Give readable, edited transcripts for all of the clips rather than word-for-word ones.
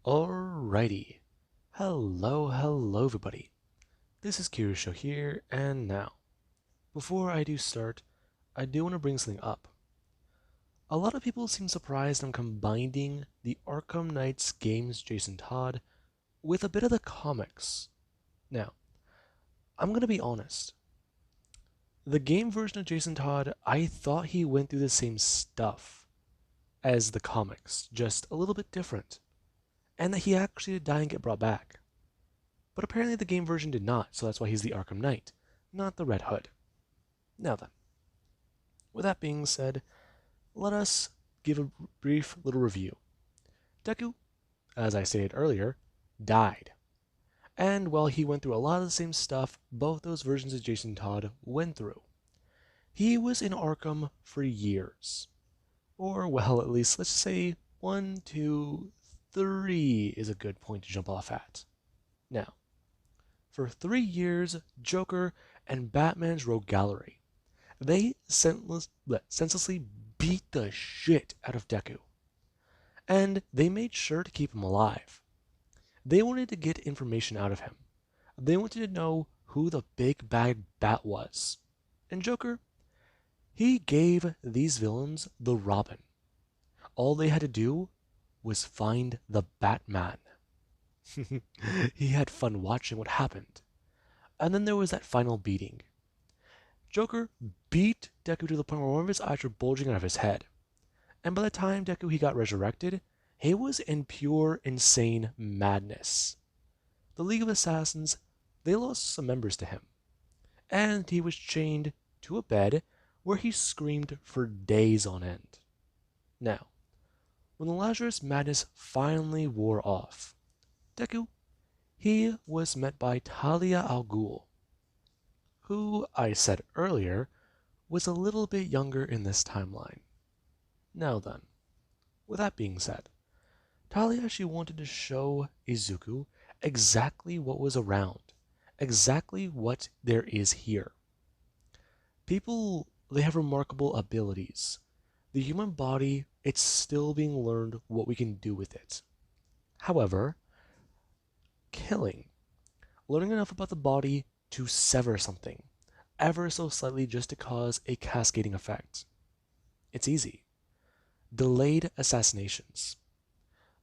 Alrighty. Hello everybody. This is Kirusho here, and now, before I do start, I do want to bring something up. A lot of people seem surprised I'm combining the Arkham Knight's games Jason Todd with a bit of the comics. Now, I'm gonna be honest. The game version of Jason Todd, I thought he went through the same stuff as the comics, just a little bit different, and that he actually did die and get brought back. But apparently the game version did not, so that's why he's the Arkham Knight, not the Red Hood. Now then, with that being said, let us give a brief little review. Deku, as I stated earlier, died. And while he went through a lot of the same stuff both those versions of Jason Todd went through, he was in Arkham for years. Or, well, at least let's say 1, 2, 3 is a good point to jump off at. Now, for 3 years, Joker and Batman's Rogue Gallery, they senselessly beat the shit out of Deku. And they made sure to keep him alive. They wanted to get information out of him. They wanted to know who the big bad bat was. And Joker, he gave these villains the Robin. All they had to do was find the Batman. He had fun watching what happened. And then there was that final beating. Joker beat Deku to the point where one of his eyes were bulging out of his head. And by the time Deku he got resurrected, he was in pure insane madness. The League of Assassins, they lost some members to him. And he was chained to a bed where he screamed for days on end. Now, when the Lazarus madness finally wore off, Deku, he was met by Talia al Ghul, who I said earlier was a little bit younger in this timeline. Now then, with that being said, Talia, she wanted to show Izuku exactly what was around, exactly what there is here. People, they have remarkable abilities. The human body, it's still being learned what we can do with it. However, killing, learning enough about the body to sever something, ever so slightly just to cause a cascading effect. It's easy. Delayed assassinations.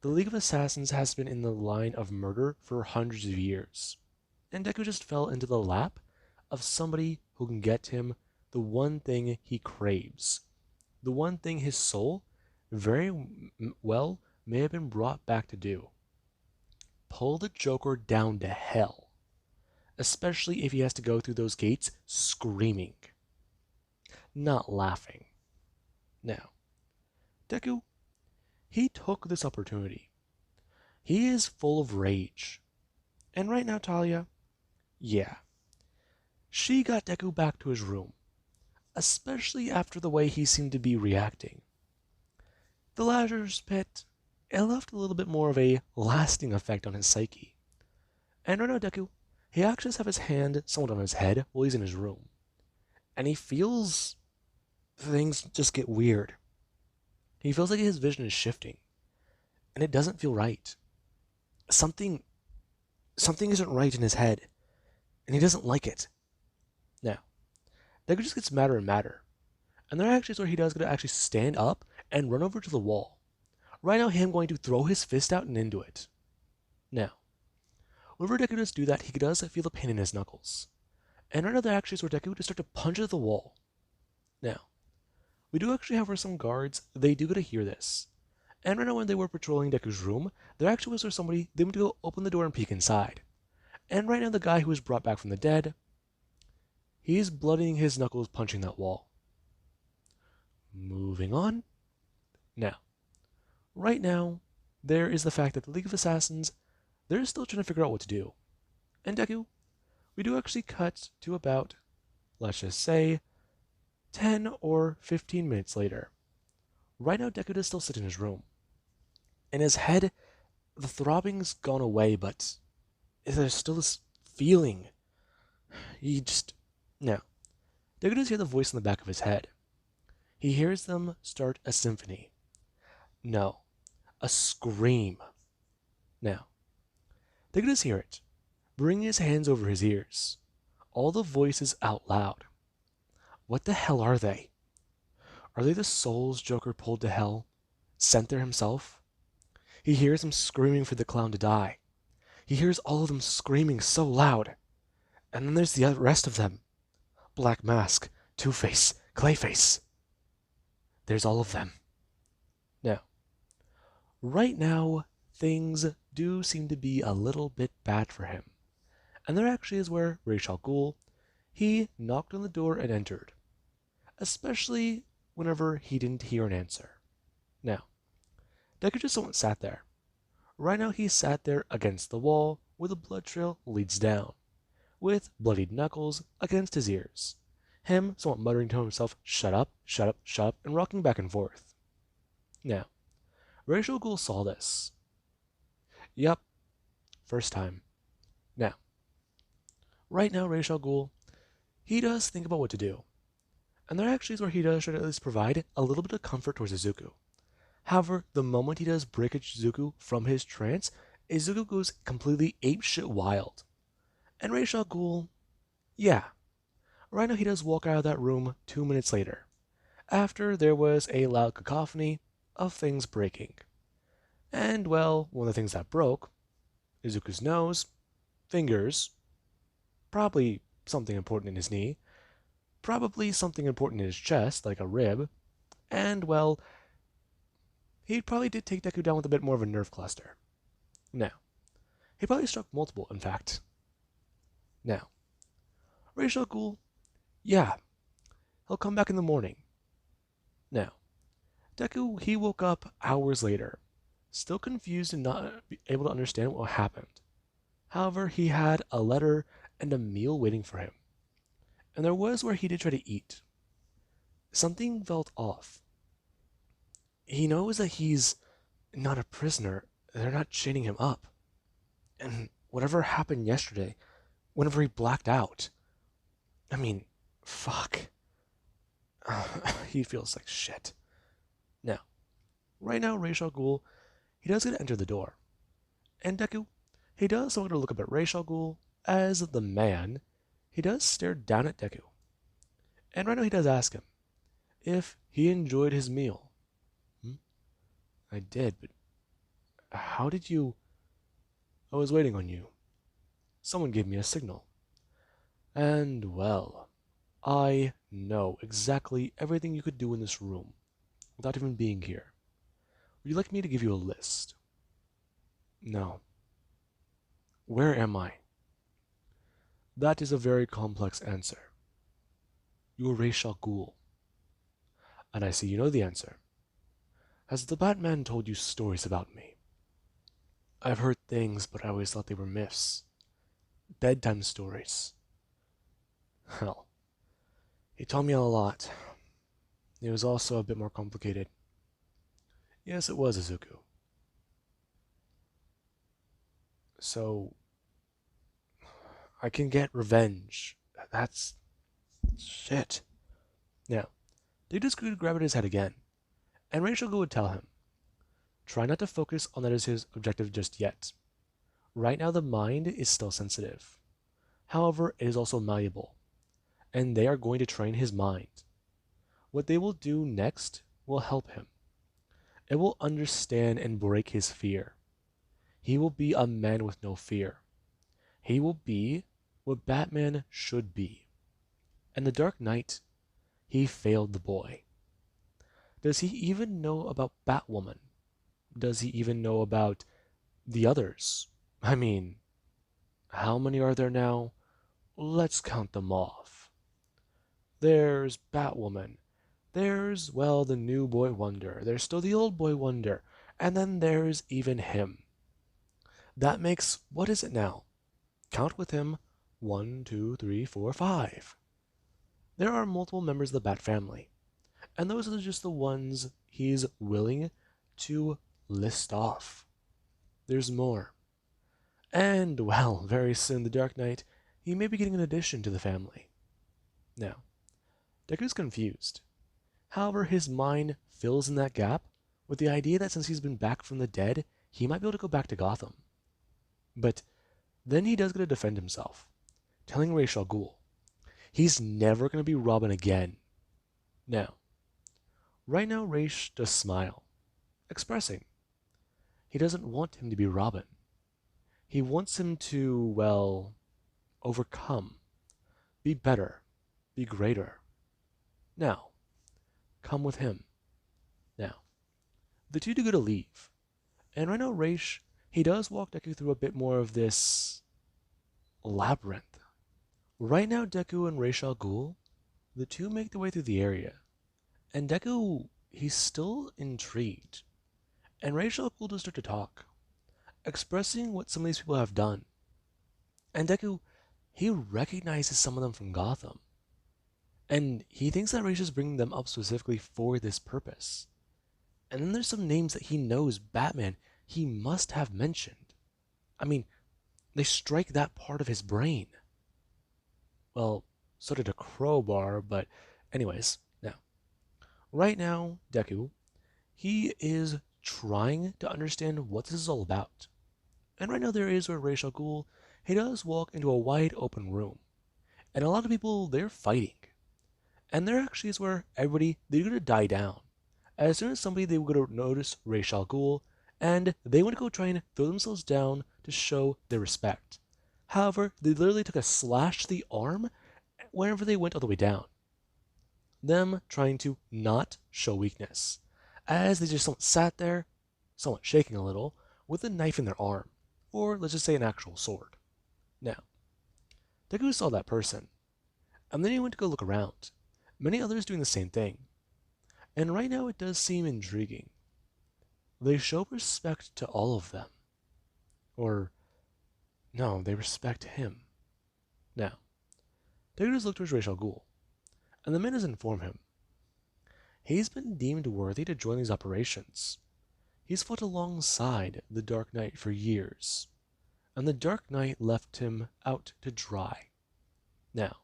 The League of Assassins has been in the line of murder for hundreds of years, and Deku just fell into the lap of somebody who can get him the one thing he craves, the one thing his soul very well may have been brought back to do. Pull the Joker down to hell, especially if he has to go through those gates screaming, not laughing. Now, Deku, he took this opportunity. He is full of rage. And right now, Talia, yeah, she got Deku back to his room, especially after the way he seemed to be reacting. The Lazarus pit, it left a little bit more of a lasting effect on his psyche. And right now, Deku, he actually has his hand somewhat on his head while he's in his room. And he feels things just get weird. He feels like his vision is shifting. And it doesn't feel right. Something isn't right in his head. And he doesn't like it. Now, Deku just gets madder and madder. And there are actually where he does gonna actually stand up and run over to the wall. Right now, him going to throw his fist out and into it. Now, whenever Deku does do that, he does feel the pain in his knuckles. And right now, there actually is where Deku just start to punch at the wall. Now, we do actually have where some guards, they do get to hear this. And right now, when they were patrolling Deku's room, there actually was where somebody, they went to go open the door and peek inside. And right now, the guy who was brought back from the dead, he's bloodying his knuckles punching that wall. Moving on. Now, right now, there is the fact that the League of Assassins, they're still trying to figure out what to do. And Deku, we do actually cut to about, let's just say, 10 or 15 minutes later. Right now, Deku is still sitting in his room. In his head, the throbbing's gone away, but there's still this feeling. He just... Now, Deku does hear the voice in the back of his head. He hears them start a symphony. No, a scream. Now, they could just hear it, bringing his hands over his ears. All the voices out loud. What the hell are they? Are they the souls Joker pulled to hell? Sent there himself? He hears them screaming for the clown to die. He hears all of them screaming so loud. And then there's the rest of them. Black Mask, Two-Face, Clayface. There's all of them. Now, right now, things do seem to be a little bit bad for him. And there actually is where Ra's al Ghul, he knocked on the door and entered. Especially whenever he didn't hear an answer. Now, Deku just sat there. Right now he sat there against the wall where the blood trail leads down, with bloodied knuckles against his ears. Him somewhat muttering to himself, shut up, shut up, shut up, and rocking back and forth. Now, Ra's al Ghul saw this. Yup, first time. Now, right now Ra's al Ghul, he does think about what to do. And there actually is where he does try to at least provide a little bit of comfort towards Izuku. However, the moment he does break Izuku from his trance, Izuku goes completely apeshit wild. And Ra's al Ghul, yeah. Right now he does walk out of that room 2 minutes later, after there was a loud cacophony of things breaking. And, well, one of the things that broke, Izuku's nose, fingers, probably something important in his knee, probably something important in his chest, like a rib, and, well, he probably did take Deku down with a bit more of a nerve cluster. Now, he probably struck multiple, in fact. Now, Ra's al Ghul, yeah, he'll come back in the morning. Now, Deku, he woke up hours later, still confused and not able to understand what happened. However, he had a letter and a meal waiting for him. And there was where he did try to eat. Something felt off. He knows that he's not a prisoner. They're not chaining him up. And whatever happened yesterday, whenever he blacked out, I mean, fuck. He feels like shit. Now, right now, Ra's al Ghul, he does get to enter the door. And Deku, he does want to look up at Ra's al Ghul as the man. He does stare down at Deku. And right now he does ask him if he enjoyed his meal. I did, but how did you... I was waiting on you. Someone gave me a signal. And, well, I know exactly everything you could do in this room without even being here. Would you like me to give you a list? No. Where am I? That is a very complex answer. You are Ra's al Ghul. And I see you know the answer. Has the Batman told you stories about me? I've heard things, but I always thought they were myths. Bedtime stories. Hell, he told me a lot. It was also a bit more complicated. Yes, it was Izuku. So, I can get revenge. That's... shit. Now, they just could grab at his head again, and Ra's al Ghul would tell him, try not to focus on that as his objective just yet. Right now the mind is still sensitive. However, it is also malleable, and they are going to train his mind. What they will do next will help him. It will understand and break his fear. He will be a man with no fear. He will be what Batman should be. And the Dark Knight, he failed the boy. Does he even know about Batwoman? Does he even know about the others? I mean, how many are there now? Let's count them off. There's Batwoman. There's, well, the new Boy Wonder. There's still the old Boy Wonder. And then there's even him. That makes, what is it now? Count with him. 1, 2, 3, 4, 5. There are multiple members of the Bat family. And those are just the ones he's willing to list off. There's more. And, well, very soon the Dark Knight, he may be getting an addition to the family. Now, Deku's confused. However, his mind fills in that gap with the idea that since he's been back from the dead, he might be able to go back to Gotham. But then he does get to defend himself, telling Ra's al Ghul he's never going to be Robin again. Now, right now, Ra's does smile, expressing he doesn't want him to be Robin. He wants him to, well, overcome, be better, be greater. Now, come with him. Now, the two do go to leave. And right now, Ra's, he does walk Deku through a bit more of this labyrinth. Right now, Deku and Ra's al Ghul, the two make their way through the area. And Deku, he's still intrigued. And Ra's al Ghul does start to talk, expressing what some of these people have done. And Deku, he recognizes some of them from Gotham. And he thinks that Ra's is bringing them up specifically for this purpose. And then there's some names that he knows Batman he must have mentioned. I mean, they strike that part of his brain. Well, so did a crowbar, but anyways, now. Right now, Deku, he is trying to understand what this is all about. And right now there is where Ra's al Ghul, he does walk into a wide open room. And a lot of people, they're fighting. And there actually is where everybody, they're going to die down. As soon as somebody, they were going to notice Ra's al Ghul, and they want to go try and throw themselves down to show their respect. However, they literally took a slash to the arm whenever they went all the way down. Them trying to not show weakness, as they just sat there, somewhat shaking a little, with a knife in their arm, or let's just say an actual sword. Now, Deku saw that person, and then he went to go look around. Many others doing the same thing. And right now it does seem intriguing. They show respect to all of them. Or, no, they respect him. Now, Deku does look towards Ra's al Ghul, and the men does inform him. He's been deemed worthy to join these operations. He's fought alongside the Dark Knight for years, and the Dark Knight left him out to dry. Now,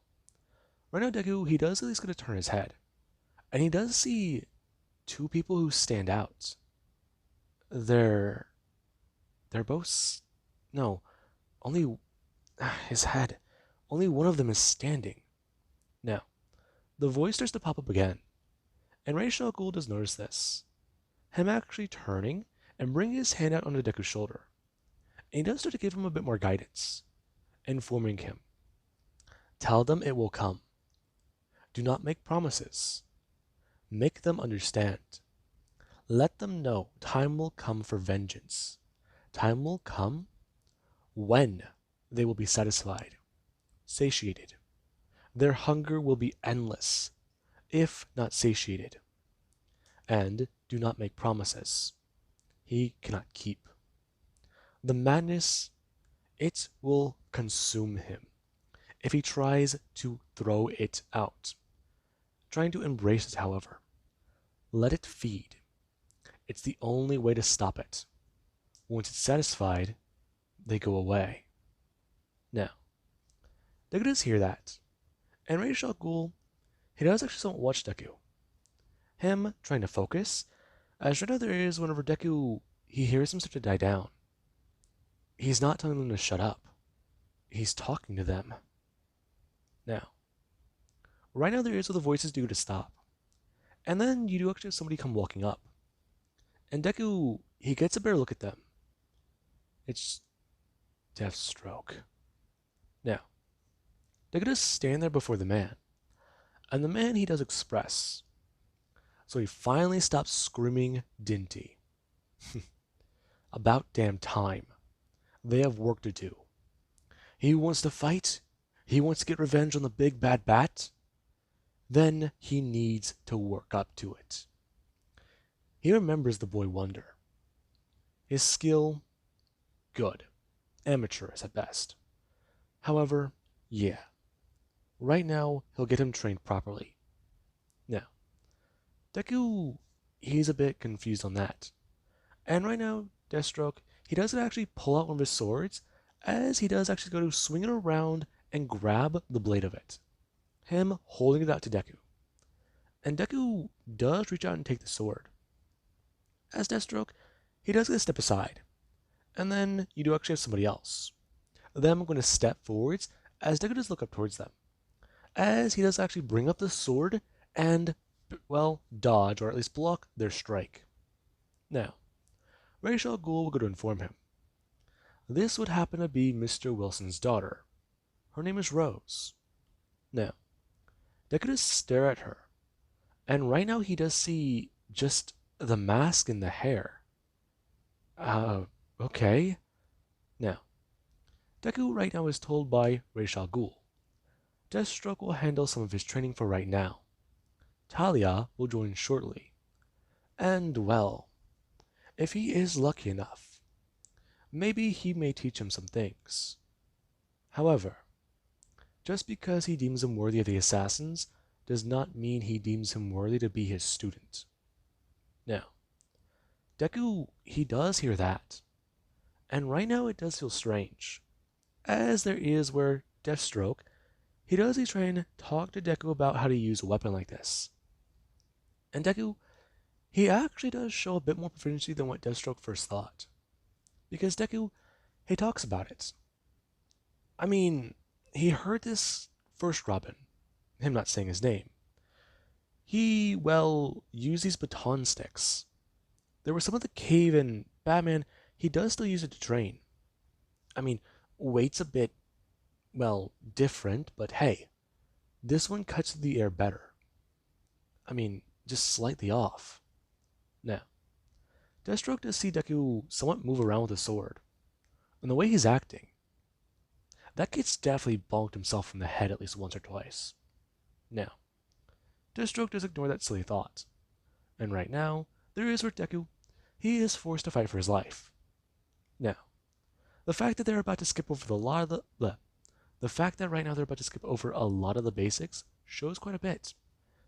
right now Deku, he does at least get to turn his head, and he does see two people who stand out. They're both, no, only his head. Only one of them is standing. Now, the voice starts to pop up again, and Ra's al Ghul does notice this. Him actually turning and bringing his hand out onto Deku's shoulder. And he does start to give him a bit more guidance, informing him. Tell them it will come. Do not make promises. Make them understand. Let them know time will come for vengeance. Time will come when they will be satisfied, satiated. Their hunger will be endless, if not satiated. And do not make promises he cannot keep. The madness, it will consume him if he tries to throw it out. Trying to embrace it, however, let it feed. It's the only way to stop it. Once it's satisfied, they go away. Now, Deku does hear that, and Ra's al Ghul, he does actually somewhat watch Deku. Him trying to focus, as right now there is whenever Deku, he hears him start to die down. He's not telling them to shut up. He's talking to them. Now, right now there is where the voices do to stop. And then you do actually have somebody come walking up. And Deku, he gets a better look at them. It's Deathstroke. Now, Deku does stand there before the man. And the man, he does express. So he finally stops screaming Dinty. About damn time. They have work to do. He wants to fight. He wants to get revenge on the big bad bat. Then he needs to work up to it. He remembers the boy Wonder. His skill, good. Amateurish at best. However, yeah. Right now, he'll get him trained properly. Now, Deku, he's a bit confused on that. And right now, Deathstroke, he doesn't actually pull out one of his swords, as he does actually go to swing it around and grab the blade of it. Him holding it out to Deku. And Deku does reach out and take the sword. As Deathstroke, he does get to step aside, And then you do actually have somebody else. Them going to step forwards as Deku does look up towards them. As he does actually bring up the sword and, well, dodge or at least block their strike. Now, Ra's al Ghul will go to inform him. This would happen to be Mr. Wilson's daughter. Her name is Rose. Now, Deku does stare at her, and right now he does see just the mask and the hair. Okay. Now, Deku right now is told by Ra's al Ghul. Deathstroke will handle some of his training for right now. Talia will join shortly. And well, if he is lucky enough, maybe he may teach him some things. However, just because he deems him worthy of the assassins does not mean he deems him worthy to be his student. Now, Deku, he does hear that. And right now it does feel strange. As there is where Deathstroke, he's trying to talk to Deku about how to use a weapon like this. And Deku, he actually does show a bit more proficiency than what Deathstroke first thought. Because Deku, he talks about it. I mean, he heard this first Robin, him not saying his name. He, well, used these baton sticks. There were some of the cave and Batman, he does still use it to train. I mean, weight's a bit, well, different, but hey, this one cuts through the air better. I mean, just slightly off. Now, Deathstroke does see Deku somewhat move around with the sword, and the way he's acting, that kid's definitely bonked himself in the head at least once or twice. Now, Deathstroke does ignore that silly thought, and right now, there is where Deku, he is forced to fight for his life. Now, the fact that they're about to skip over the fact that right now they're about to skip over a lot of the basics shows quite a bit,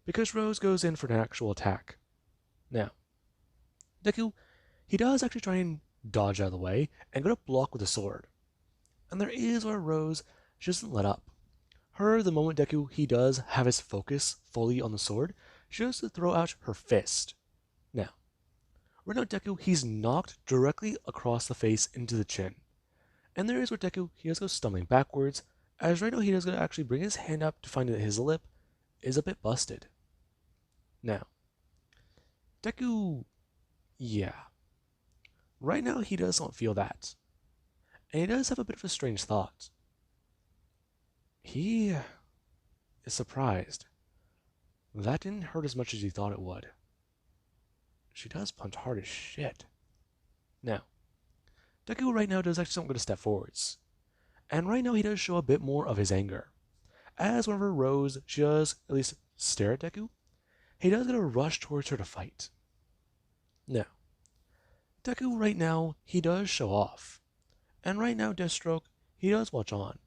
because Rose goes in for an actual attack. Now, Deku, he does actually try and dodge out of the way and go to block with a sword. And there is where Rose, she doesn't let up. The moment Deku, he does have his focus fully on the sword, she goes to throw out her fist. Now, right now Deku, he's knocked directly across the face into the chin. And there is where Deku, he does go stumbling backwards, as right now he does go to actually bring his hand up to find that his lip is a bit busted. Now, Deku, yeah. Right now he does not feel that. And he does have a bit of a strange thought. He is surprised. That didn't hurt as much as he thought it would. She does punch hard as shit. Now, Deku right now does actually going to step forwards. And right now he does show a bit more of his anger. As whenever Rose, she does at least stare at Deku, he does going to rush towards her to fight. Now, Deku right now, he does show off. And right now Deathstroke, he does watch on.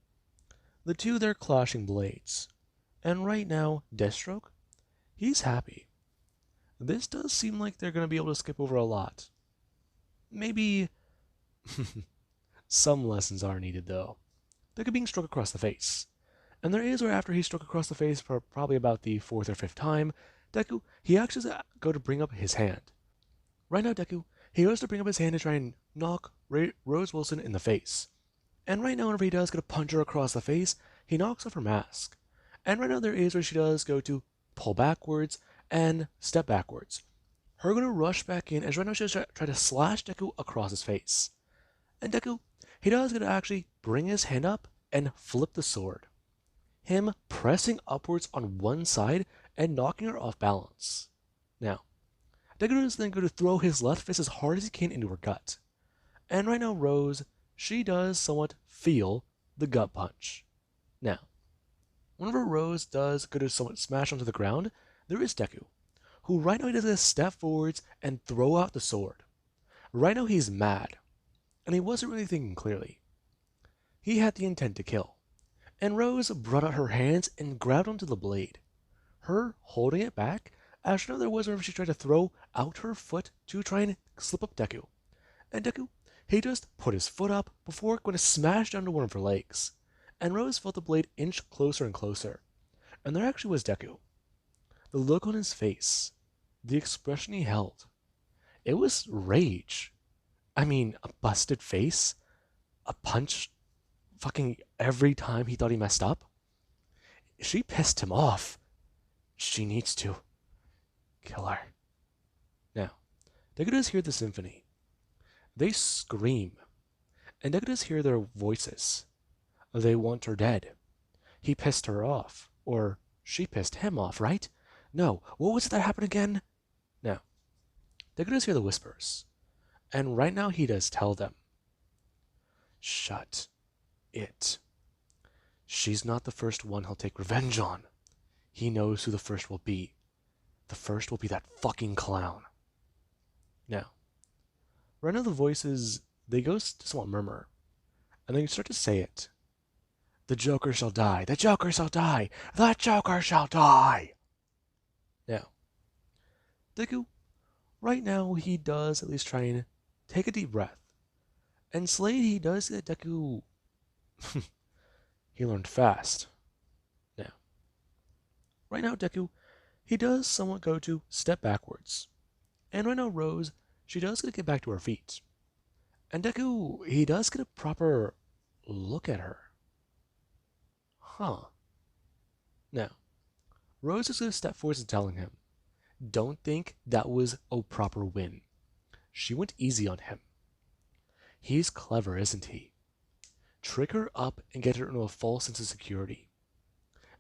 The two, they're clashing blades. And right now, Deathstroke, he's happy. This does seem like they're going to be able to skip over a lot. Maybe some lessons are needed though. Deku being struck across the face. And there is where after he's struck across the face for probably about the 4th or 5th time, Deku, he actually does go to bring up his hand. Right now Deku, he goes to bring up his hand to try and knock Rose Wilson in the face. And right now whenever he does go to punch her across the face, he knocks off her mask. And right now there is where she does go to pull backwards and step backwards. Her going to rush back in as right now she does try to slash Deku across his face. And Deku, he does going to actually bring his hand up and flip the sword. Him pressing upwards on one side and knocking her off balance. Now, Deku is then going to throw his left fist as hard as he can into her gut. And right now Rose, she does somewhat feel the gut punch. Now, whenever Rose does go to somewhat smash onto the ground, there is Deku, who right now he does a step forwards and throw out the sword. Right now he's mad, and he wasn't really thinking clearly. He had the intent to kill, and Rose brought out her hands and grabbed onto the blade, her holding it back, as you know there was whenever she tried to throw out her foot to try and slip up Deku. And Deku, he just put his foot up before going to smash down to one of her legs. And Rose felt the blade inch closer and closer. And there actually was Deku. The look on his face, the expression he held, it was rage. I mean, a busted face? A punch fucking every time he thought he messed up? She pissed him off. She needs to kill her. Now, Deku hear the symphony. They scream, and Deku hear their voices. They want her dead. He pissed her off. Or she pissed him off, right? No, what was it that happened again? Now, Deku hear the whispers. And right now he does tell them, shut it. She's not the first one he'll take revenge on. He knows who the first will be. The first will be that fucking clown. Now, right now the voices, they go to somewhat murmur, and they start to say it. The Joker shall die. The Joker shall die. The Joker shall die. Now, Deku, right now he does at least try and take a deep breath. And Slade, he does say that Deku, he learned fast. Now, right now Deku, he does somewhat go to step backwards. And right now Rose, she does get back to her feet. And Deku, he does get a proper look at her. Huh. Now, Rose is going to step forward and telling him, don't think that was a proper win. She went easy on him. He's clever, isn't he? Trick her up and get her into a false sense of security.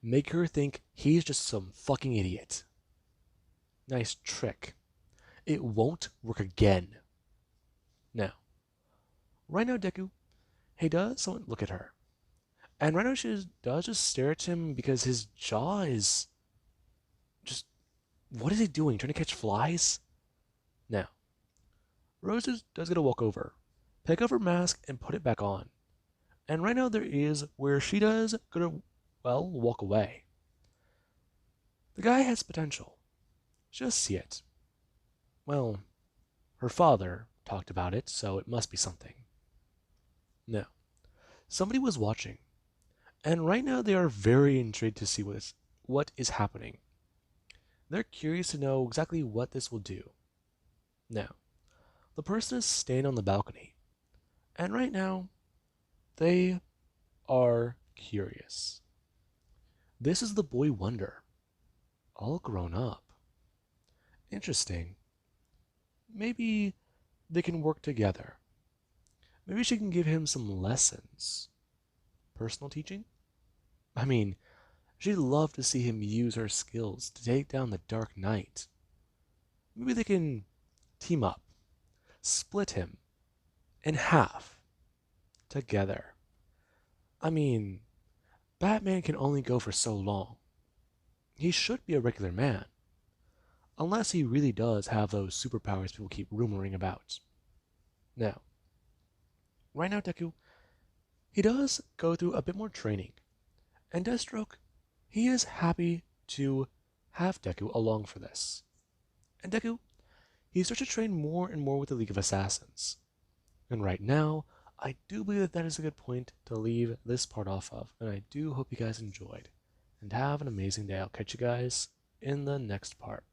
Make her think he's just some fucking idiot. Nice trick. It won't work again. Now, right now Deku, he does somewhat look at her. And right now she does just stare at him because his jaw is just... What is he doing? Trying to catch flies? Now, Rose does get to walk over, pick up her mask, and put it back on. And right now there is where she does go to, well, walk away. The guy has potential. Just see it. Well, her father talked about it, so it must be something. No. Somebody was watching. And right now they are very intrigued to see what is happening. They're curious to know exactly what this will do. Now, the person is staying on the balcony. And right now, they are curious. This is the boy wonder. All grown up. Interesting. Maybe they can work together. Maybe she can give him some lessons. Personal teaching? I mean, she'd love to see him use her skills to take down the Dark Knight. Maybe they can team up, split him in half, together. I mean, Batman can only go for so long. He should be a regular man. Unless he really does have those superpowers people keep rumoring about. Now, right now Deku, he does go through a bit more training. And Deathstroke, he is happy to have Deku along for this. And Deku, he starts to train more and more with the League of Assassins. And right now, I do believe that that is a good point to leave this part off of. And I do hope you guys enjoyed. And have an amazing day. I'll catch you guys in the next part.